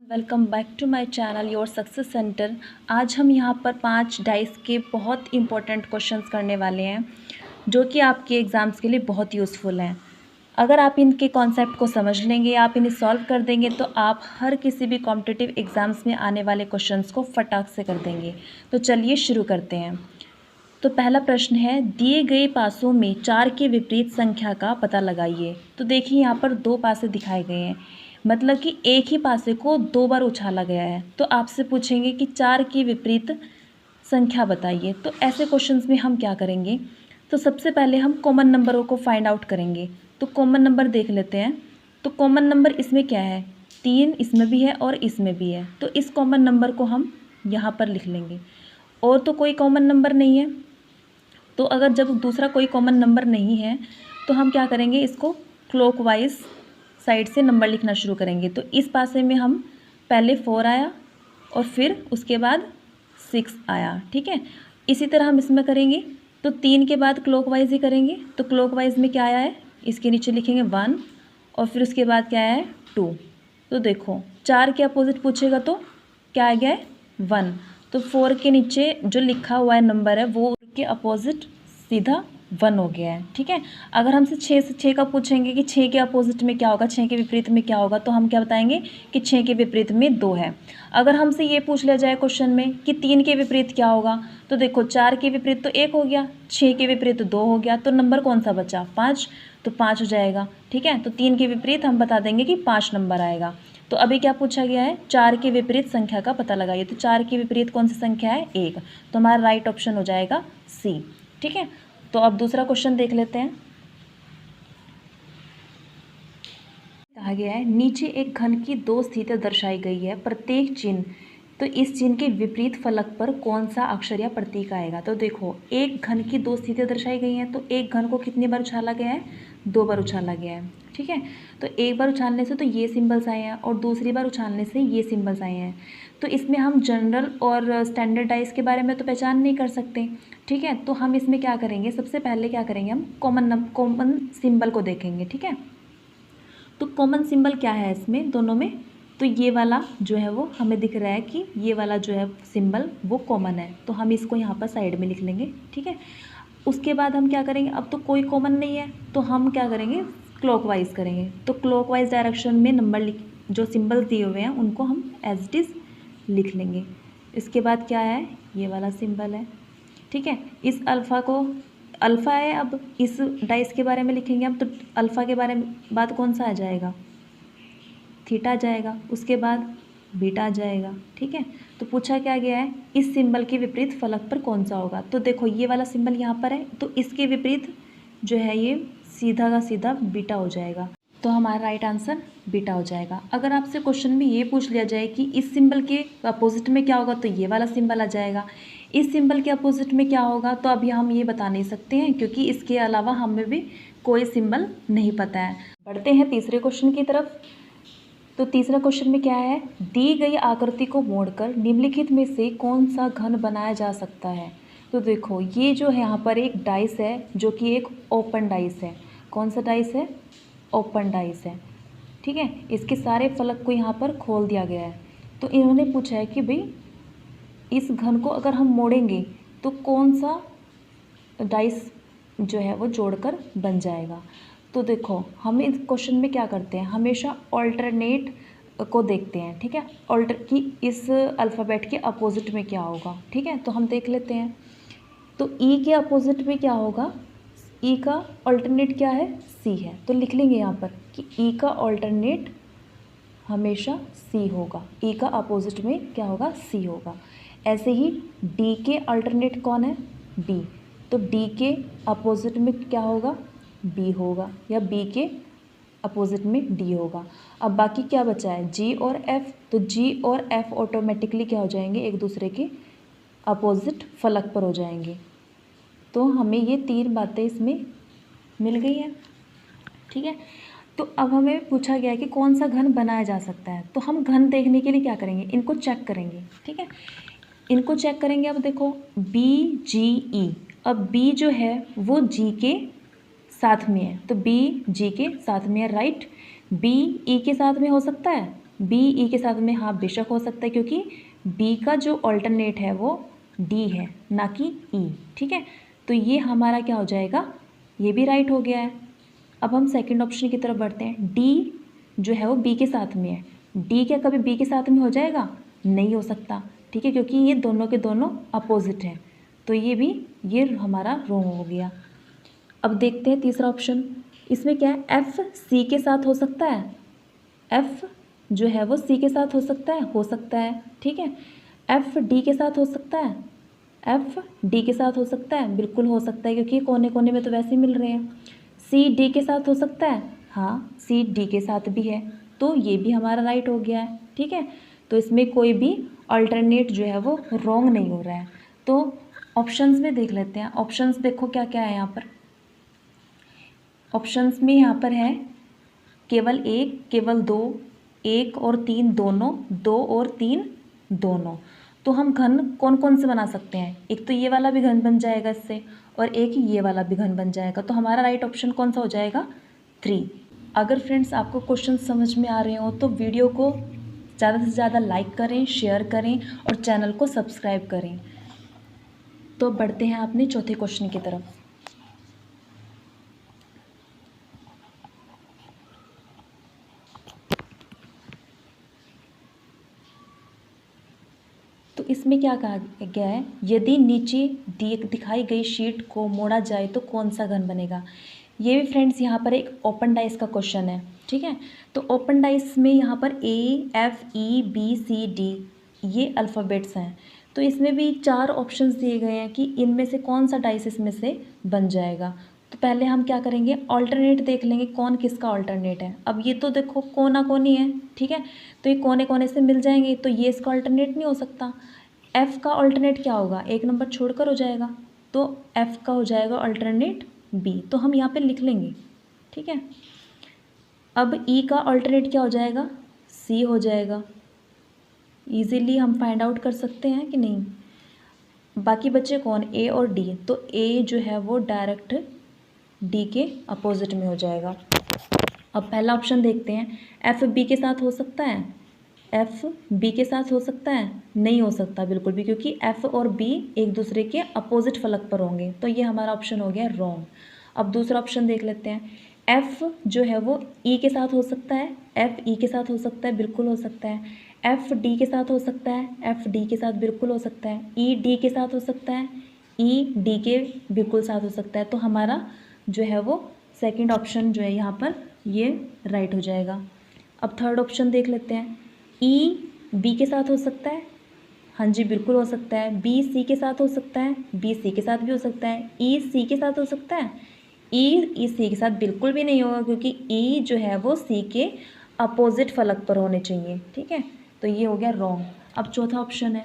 Welcome back to my channel your success centre. आज हम यहाँ पर 5 डाइस के बहुत इंपॉर्टेंट क्वेश्चंस करने वाले हैं जो कि आपके एग्ज़ाम्स के लिए बहुत यूज़फुल हैं। अगर आप इनके कॉन्सेप्ट को समझ लेंगे, आप इन्हें सॉल्व कर देंगे तो आप हर किसी भी कॉम्पिटिटिव एग्ज़ाम्स में आने वाले क्वेश्चंस को फटाक से कर देंगे। तो चलिए शुरू करते हैं। तो पहला प्रश्न है, दिए गए पासों में 4 के विपरीत संख्या का पता लगाइए। तो देखिए यहाँ पर 2 पासे दिखाए गए हैं, मतलब कि एक ही पासे को 2 बार उछाला गया है। तो आपसे पूछेंगे कि 4 की विपरीत संख्या बताइए। तो ऐसे क्वेश्चंस में हम क्या करेंगे, तो सबसे पहले हम कॉमन नंबरों को फाइंड आउट करेंगे। तो कॉमन नंबर देख लेते हैं। तो कॉमन नंबर इसमें क्या है, 3 इसमें भी है और इसमें भी है। तो इस कॉमन नंबर को हम यहाँ पर लिख लेंगे। और तो कोई कॉमन नंबर नहीं है। तो अगर जब दूसरा कोई कॉमन नंबर नहीं है तो हम क्या करेंगे, इसको क्लॉकवाइज साइड से नंबर लिखना शुरू करेंगे। तो इस पासे में हम पहले 4 आया और फिर उसके बाद 6 आया, ठीक है। इसी तरह हम इसमें करेंगे। तो 3 के बाद क्लॉकवाइज ही करेंगे। तो क्लॉकवाइज में क्या आया है, इसके नीचे लिखेंगे 1 और फिर उसके बाद क्या आया है 2। तो देखो 4 के अपोजिट पूछेगा तो क्या आ गया है 1। तो 4 के नीचे जो लिखा हुआ है नंबर है वो के अपोजिट सीधा 1 हो गया है, ठीक है। अगर हमसे 6 से 6 का पूछेंगे कि 6 के अपोजिट में क्या होगा, 6 के विपरीत में क्या होगा, तो हम क्या बताएंगे कि 6 के विपरीत में 2 है। अगर हमसे ये पूछ लिया जाए क्वेश्चन में कि 3 के विपरीत क्या होगा, तो देखो 4 के विपरीत तो 1 हो गया, 6 के विपरीत 2 हो गया, तो नंबर कौन सा बचा 5। तो 5 हो जाएगा, ठीक है। तो 3 के विपरीत हम बता देंगे कि 5 नंबर आएगा। तो अभी क्या पूछा गया है, 4 के विपरीत संख्या का पता लगाइए। तो 4 के विपरीत कौन सी संख्या है 1। तो हमारा राइट ऑप्शन हो जाएगा सी, ठीक है। तो अब दूसरा क्वेश्चन देख लेते हैं। कहा गया है, नीचे एक घन की 2 स्थितियां दर्शाई गई है, प्रत्येक चिन्ह, तो इस चिन्ह के विपरीत फलक पर कौन सा अक्षर या प्रतीक आएगा। तो देखो एक घन की 2 स्थितियां दर्शाई गई हैं, तो एक घन को कितनी बार उछाला गया है, 2 बार उछाला गया है, ठीक है। तो एक बार उछालने से तो ये सिंबल्स आए हैं और दूसरी बार उछालने से ये सिंबल्स आए हैं। तो इसमें हम जनरल और स्टैंडर्डाइज के बारे में तो पहचान नहीं कर सकते, ठीक है। तो हम इसमें क्या करेंगे, सबसे पहले क्या करेंगे, हम कॉमन सिंबल को देखेंगे, ठीक है। तो कॉमन सिंबल क्या है इसमें दोनों में, तो ये वाला जो है वो हमें दिख रहा है कि ये वाला जो है सिंबल वो कॉमन है। तो हम इसको यहाँ पर साइड में लिख लेंगे, ठीक है। उसके बाद हम क्या करेंगे, अब तो कोई कॉमन नहीं है तो हम क्या करेंगे, क्लॉकवाइज करेंगे। तो क्लॉकवाइज डायरेक्शन में नंबर जो सिंबल्स दिए हुए हैं उनको हम एज इट इज़ लिख लेंगे। इसके बाद क्या है, ये वाला सिंबल है, ठीक है। इस अल्फ़ा को अल्फ़ा है, अब इस डाइस के बारे में लिखेंगे हम, तो अल्फ़ा के बारे में बाद कौन सा आ जाएगा, थीटा आ जाएगा। उसके बाद बीटा आ जाएगा, ठीक है। तो पूछा क्या गया है, इस सिंबल के विपरीत फलक पर कौन सा होगा। तो देखो ये वाला सिंबल यहाँ पर है, तो इसके विपरीत जो है ये सीधा का सीधा बीटा हो जाएगा। तो हमारा राइट आंसर बीटा हो जाएगा। अगर आपसे क्वेश्चन में ये पूछ लिया जाए कि इस सिंबल के अपोजिट में क्या होगा, तो ये वाला सिंबल आ जाएगा। इस सिंबल के अपोजिट में क्या होगा, तो अभी हम ये बता नहीं सकते हैं क्योंकि इसके अलावा हमें भी कोई सिंबल नहीं पता है। बढ़ते हैं तीसरे क्वेश्चन की तरफ। तो तीसरा क्वेश्चन में क्या है, दी गई आकृति को मोड़कर निम्नलिखित में से कौन सा घन बनाया जा सकता है। तो देखो ये जो है यहाँ पर एक डाइस है जो कि एक ओपन डाइस है। कौन सा डाइस है, ओपन डाइस है, ठीक है। इसके सारे फलक को यहाँ पर खोल दिया गया है। तो इन्होंने पूछा है कि भाई इस घन को अगर हम मोड़ेंगे तो कौन सा डाइस जो है वो जोड़कर बन जाएगा। तो देखो हम इस क्वेश्चन में क्या करते हैं, हमेशा ऑल्टरनेट को देखते हैं, ठीक है। ऑल्टर की इस अल्फ़ाबेट के अपोजिट में क्या होगा, ठीक है। तो हम देख लेते हैं। तो ई के अपोजिट में क्या होगा, ई का ऑल्टरनेट क्या है, सी है। तो लिख लेंगे यहाँ पर कि ई का ऑल्टरनेट हमेशा सी होगा, ई का अपोजिट में क्या होगा, सी होगा। ऐसे ही डी के अल्टरनेट कौन है, बी। तो डी के अपोजिट में क्या होगा, बी होगा, या बी के अपोजिट में डी होगा। अब बाकी क्या बचा है, जी और एफ। तो जी और एफ ऑटोमेटिकली क्या हो जाएंगे, एक दूसरे के अपोजिट फलक पर हो जाएंगे। तो हमें ये 3 बातें इसमें मिल गई हैं, ठीक है। तो अब हमें पूछा गया है कि कौन सा घन बनाया जा सकता है। तो हम घन देखने के लिए क्या करेंगे, इनको चेक करेंगे, ठीक है। इनको चेक करेंगे। अब देखो बी जी ई, अब बी जो है वो जी के साथ में है, तो बी जी के साथ में है, राइट। बी ई के साथ में हो सकता है, बी ई के साथ में हाँ बेशक हो सकता है, क्योंकि बी का जो ऑल्टरनेट है वो डी है ना कि ई। ठीक है, तो ये हमारा क्या हो जाएगा, ये भी राइट हो गया है। अब हम सेकंड ऑप्शन की तरफ बढ़ते हैं। डी जो है वो बी के साथ में है। डी क्या कभी बी के साथ में हो जाएगा, नहीं हो सकता। ठीक है, क्योंकि ये दोनों के दोनों अपोजिट हैं, तो ये हमारा रॉन्ग हो गया। अब देखते हैं तीसरा ऑप्शन। इसमें क्या है, एफ सी के साथ हो सकता है। एफ जो है वो सी के साथ हो सकता है, हो सकता है। ठीक है, एफ डी के साथ हो सकता है, एफ डी के साथ हो सकता है, बिल्कुल हो सकता है, क्योंकि कोने कोने में तो वैसे ही मिल रहे हैं। सी डी के साथ हो सकता है, हाँ सी डी के साथ भी है, तो ये भी हमारा राइट हो गया है। ठीक है, तो इसमें कोई भी अल्टरनेट जो है वो रॉन्ग नहीं हो रहा है। तो ऑप्शंस में देख लेते हैं। ऑप्शंस देखो क्या क्या है यहाँ पर। ऑप्शंस में यहाँ पर है केवल एक, केवल दो, एक और तीन दोनों, दो और तीन दोनों। तो हम घन कौन कौन से बना सकते हैं, एक तो ये वाला भी घन बन जाएगा इससे, और एक ये वाला भी घन बन जाएगा। तो हमारा राइट ऑप्शन कौन सा हो जाएगा, 3। अगर फ्रेंड्स आपको क्वेश्चन समझ में आ रहे हो तो वीडियो को ज़्यादा से ज़्यादा लाइक करें, शेयर करें और चैनल को सब्सक्राइब करें। तो बढ़ते हैं अपने चौथे क्वेश्चन की तरफ। तो इसमें क्या कहा गया है, यदि नीचे दिखाई गई शीट को मोड़ा जाए तो कौन सा घन बनेगा। ये भी फ्रेंड्स यहाँ पर एक ओपन डाइस का क्वेश्चन है। ठीक है, तो ओपन डाइस में यहाँ पर A F E B C D ये अल्फ़ाबेट्स हैं। तो इसमें भी 4 ऑप्शंस दिए गए हैं कि इनमें से कौन सा डाइस इसमें से बन जाएगा। तो पहले हम क्या करेंगे, ऑल्टरनेट देख लेंगे कौन किसका ऑल्टरनेट है। अब ये तो देखो कोना कोनी है। ठीक है, तो ये कोने कोने से मिल जाएंगे, तो ये इसका ऑल्टरनेट नहीं हो सकता। एफ़ का ऑल्टरनेट क्या होगा, एक नंबर छोड़कर हो जाएगा, तो एफ़ का हो जाएगा ऑल्टरनेट बी, तो हम यहाँ पे लिख लेंगे। ठीक है, अब ई का ऑल्टरनेट क्या हो जाएगा, सी हो जाएगा। इजीली हम फाइंड आउट कर सकते हैं कि नहीं। बाकी बच्चे कौन, ए और डी, तो ए जो है वो डायरेक्ट डी के अपोजिट में हो जाएगा। अब पहला ऑप्शन देखते हैं, एफ बी के साथ हो सकता है, एफ बी के साथ हो सकता है, नहीं हो सकता बिल्कुल भी, क्योंकि एफ और बी एक दूसरे के अपोजिट फलक पर होंगे, तो ये हमारा ऑप्शन हो गया रॉन्ग। अब दूसरा ऑप्शन देख लेते हैं, एफ जो है वो ई के साथ हो सकता है, एफ ई के साथ हो सकता है, बिल्कुल हो सकता है। एफ डी के साथ हो सकता है, एफ डी के साथ बिल्कुल हो सकता है। ई डी के साथ हो सकता है, ई डी के बिल्कुल साथ हो सकता है। तो हमारा जो है वो सेकंड ऑप्शन जो है यहाँ पर ये राइट हो जाएगा। अब थर्ड ऑप्शन देख लेते हैं, ई बी के साथ हो सकता है, हाँ जी बिल्कुल हो सकता है। बी सी के साथ हो सकता है, बी सी के साथ भी हो सकता है। ई सी के साथ हो सकता है, ई सी के साथ बिल्कुल भी नहीं होगा, क्योंकि ई जो है वो सी के अपोजिट फलक पर होने चाहिए। ठीक है, तो ये हो गया रॉन्ग। अब चौथा ऑप्शन है,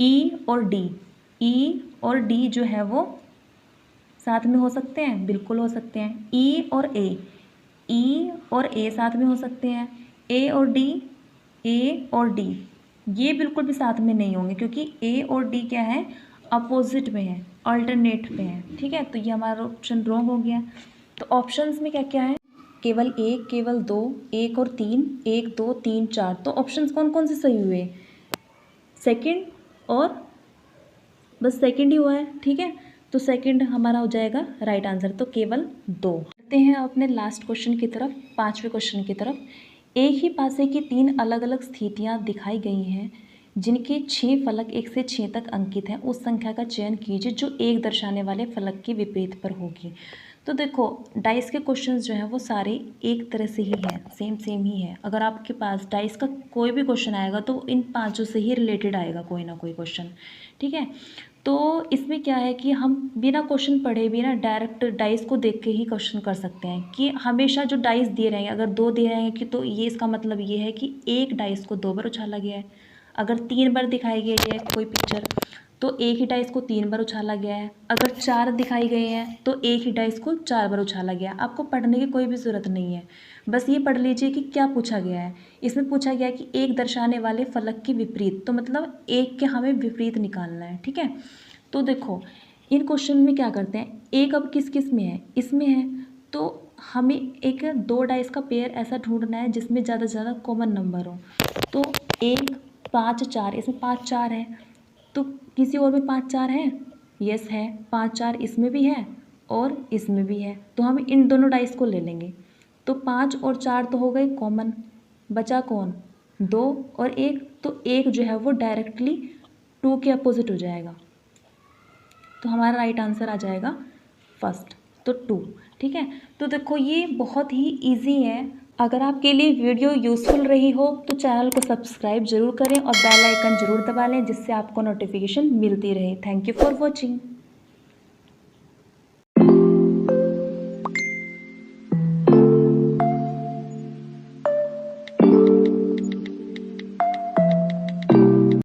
ई और डी, ई और डी जो है वो साथ में हो सकते हैं, बिल्कुल हो सकते हैं। ई और ए, ई और ए साथ में हो सकते हैं। ए और डी, ए और डी ये बिल्कुल भी साथ में नहीं होंगे, क्योंकि ए और डी क्या है, अपोजिट में है, अल्टरनेट पे है। ठीक है, तो ये हमारा ऑप्शन रॉन्ग हो गया। तो ऑप्शंस में क्या क्या है, केवल एक, केवल दो, एक और तीन, एक दो तीन चार। तो ऑप्शंस कौन कौन से सही हुए, सेकंड और बस सेकंड ही हुआ है। ठीक है, तो सेकंड हमारा हो जाएगा राइट आंसर, तो केवल 2। बढ़ते हैं अपने लास्ट क्वेश्चन की तरफ, 5वें क्वेश्चन की तरफ। एक ही पासे की 3 अलग अलग स्थितियाँ दिखाई गई हैं जिनके 6 फलक 1 से 6 तक अंकित हैं। उस संख्या का चयन कीजिए जो 1 दर्शाने वाले फलक के विपरीत पर होगी। तो देखो डाइस के क्वेश्चंस जो हैं वो सारे एक तरह से ही हैं, सेम सेम ही है। अगर आपके पास डाइस का कोई भी क्वेश्चन आएगा तो इन 5 से ही रिलेटेड आएगा कोई ना कोई क्वेश्चन। ठीक है, तो इसमें क्या है कि हम बिना क्वेश्चन पढ़े भी ना डायरेक्ट डाइस को देख के ही क्वेश्चन कर सकते हैं कि हमेशा जो डाइस दिए रहेंगे, अगर 2 दिए रहेंगे कि तो ये इसका मतलब ये है कि एक डाइस को 2 बार उछाला गया है। अगर 3 बार दिखाई गई है कोई पिक्चर तो एक ही डाइस को 3 बार उछाला गया है। अगर 4 दिखाई गए हैं तो एक ही डाइस को 4 बार उछाला गया है। आपको पढ़ने की कोई भी ज़रूरत नहीं है, बस ये पढ़ लीजिए कि क्या पूछा गया है। इसमें पूछा गया है कि एक दर्शाने वाले फलक के विपरीत, तो मतलब एक के हमें विपरीत निकालना है। ठीक है, तो देखो इन क्वेश्चन में क्या करते हैं, एक अब किस किस में है, इसमें है, तो हमें एक दो डाइस का पेयर ऐसा ढूंढना है जिसमें ज़्यादा से ज़्यादा कॉमन नंबर हो। तो 1 5 4, इसमें 5 4 है, तो किसी और में 5 4 है? यस है, 5 4 इसमें भी है और इसमें भी है, तो हम इन दोनों डाइस को ले लेंगे। तो 5 और 4 तो हो गए कॉमन, बचा कौन? 2 और 1, तो 1 जो है वो डायरेक्टली 2 के अपोजिट हो जाएगा, तो हमारा राइट आंसर आ जाएगा फर्स्ट, तो 2। ठीक है, तो देखो ये बहुत ही इजी है। अगर आपके लिए वीडियो यूज़फुल रही हो तो चैनल को सब्सक्राइब जरूर करें और बेल आइकन जरूर दबा लें, जिससे आपको नोटिफिकेशन मिलती रहे। Thank you for watching.